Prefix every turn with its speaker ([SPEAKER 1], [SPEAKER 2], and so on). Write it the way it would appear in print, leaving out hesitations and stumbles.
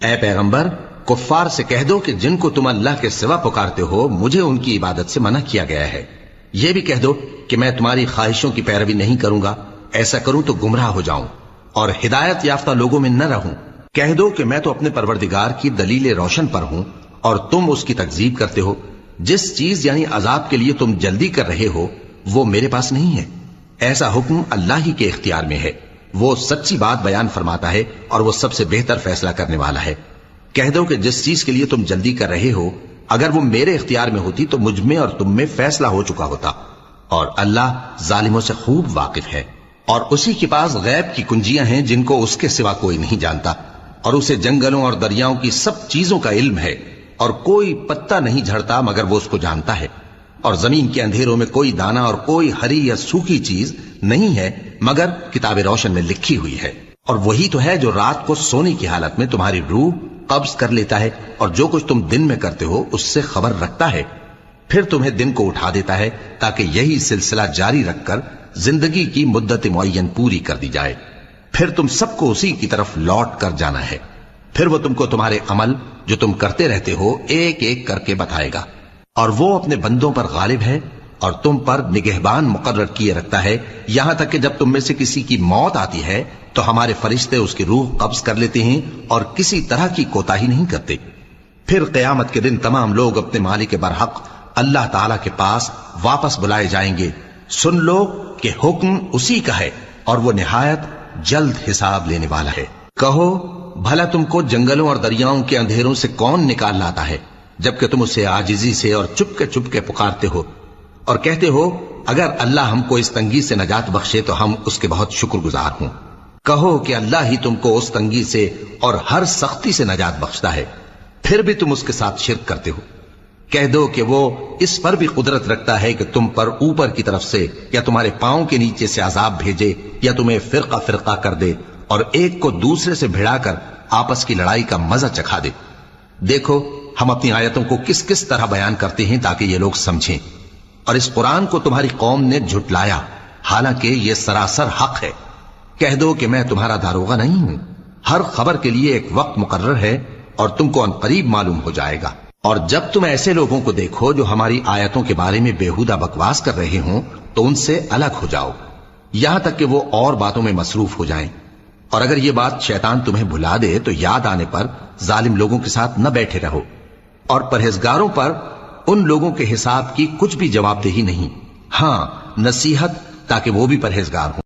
[SPEAKER 1] اے پیغمبر، کفار سے کہہ دو کہ جن کو تم اللہ کے سوا پکارتے ہو مجھے ان کی عبادت سے منع کیا گیا ہے۔ یہ بھی کہہ دو کہ میں تمہاری خواہشوں کی پیروی نہیں کروں گا، ایسا کروں تو گمراہ ہو جاؤں اور ہدایت یافتہ لوگوں میں نہ رہوں۔ کہہ دو کہ میں تو اپنے پروردگار کی دلیل روشن پر ہوں اور تم اس کی تکذیب کرتے ہو۔ جس چیز یعنی عذاب کے لیے تم جلدی کر رہے ہو وہ میرے پاس نہیں ہے، ایسا حکم اللہ ہی کے اختیار میں ہے۔ وہ سچی بات بیان فرماتا ہے اور وہ سب سے بہتر فیصلہ کرنے والا ہے۔ کہہ دو کہ جس چیز کے لیے تم جلدی کر رہے ہو اگر وہ میرے اختیار میں ہوتی تو مجھ میں اور تم میں فیصلہ ہو چکا ہوتا، اور اللہ ظالموں سے خوب واقف ہے۔ اور اسی کے پاس غیب کی کنجیاں ہیں جن کو اس کے سوا کوئی نہیں جانتا، اور اسے جنگلوں اور دریاؤں کی سب چیزوں کا علم ہے، اور کوئی پتا نہیں جھڑتا مگر وہ اس کو جانتا ہے، اور زمین کے اندھیروں میں کوئی دانہ اور کوئی ہری یا سوکھی چیز نہیں ہے مگر کتاب روشن میں لکھی ہوئی ہے۔ اور وہی تو ہے جو رات کو سونے کی حالت میں تمہاری روح قبض کر لیتا ہے اور جو کچھ تم دن میں کرتے ہو اس سے خبر رکھتا ہے، پھر تمہیں دن کو اٹھا دیتا ہے تاکہ یہی سلسلہ جاری رکھ کر زندگی کی مدت معین پوری کر دی جائے، پھر تم سب کو اسی کی طرف لوٹ کر جانا ہے، پھر وہ تم کو تمہارے عمل جو تم کرتے رہتے ہو ایک ایک کر کے بتائے گا، اور وہ اپنے بندوں پر غالب ہے اور تم پر نگہبان مقرر کیے رکھتا ہے، یہاں تک کہ جب تم میں سے کسی کی موت آتی ہے تو ہمارے فرشتے اس کی روح قبض کر لیتے ہیں اور کسی طرح کی کوتاہی نہیں کرتے۔ پھر قیامت کے دن تمام لوگ اپنے مالک برحق اللہ تعالی کے پاس واپس بلائے جائیں گے۔ سن لو کہ حکم اسی کا ہے اور وہ نہایت جلد حساب لینے والا ہے۔ کہو بھلا تم کو جنگلوں اور دریاؤں کے اندھیروں سے کون نکال لاتا ہے جبکہ تم اسے عاجزی سے اور چپ کے پکارتے ہو اور کہتے ہو اگر اللہ ہم کو اس تنگی سے نجات بخشے تو ہم اس کے بہت شکر گزار ہوں۔ کہو کہ اللہ ہی تم کو اس تنگی سے اور ہر سختی سے نجات بخشتا ہے، پھر بھی تم اس کے ساتھ شرک کرتے ہو۔ کہہ دو کہ وہ اس پر بھی قدرت رکھتا ہے کہ تم پر اوپر کی طرف سے یا تمہارے پاؤں کے نیچے سے عذاب بھیجے یا تمہیں فرقہ فرقہ کر دے اور ایک کو دوسرے سے بھڑا کر آپس کی لڑائی کا مزہ چکھا دے۔ دیکھو ہم اپنی آیتوں کو کس کس طرح بیان کرتے ہیں تاکہ یہ لوگ سمجھیں، اور اس قرآن کو تمہاری قوم نے جھٹلایا حالانکہ یہ سراسر حق ہے۔ کہہ دو کہ میں تمہارا داروغہ نہیں ہوں، ہر خبر کے لیے ایک وقت مقرر ہے اور تم کو عنقریب معلوم ہو جائے گا۔ اور جب تم ایسے لوگوں کو دیکھو جو ہماری آیتوں کے بارے میں بےہودہ بکواس کر رہے ہوں تو ان سے الگ ہو جاؤ یہاں تک کہ وہ اور باتوں میں مصروف ہو جائیں، اور اگر یہ بات شیطان تمہیں بھلا دے تو یاد آنے پر ظالم لوگوں کے ساتھ نہ بیٹھے رہو، اور پرہیزگاروں پر ان لوگوں کے حساب کی کچھ بھی جواب دہی نہیں، ہاں نصیحت تاکہ وہ بھی پرہیزگار ہوں۔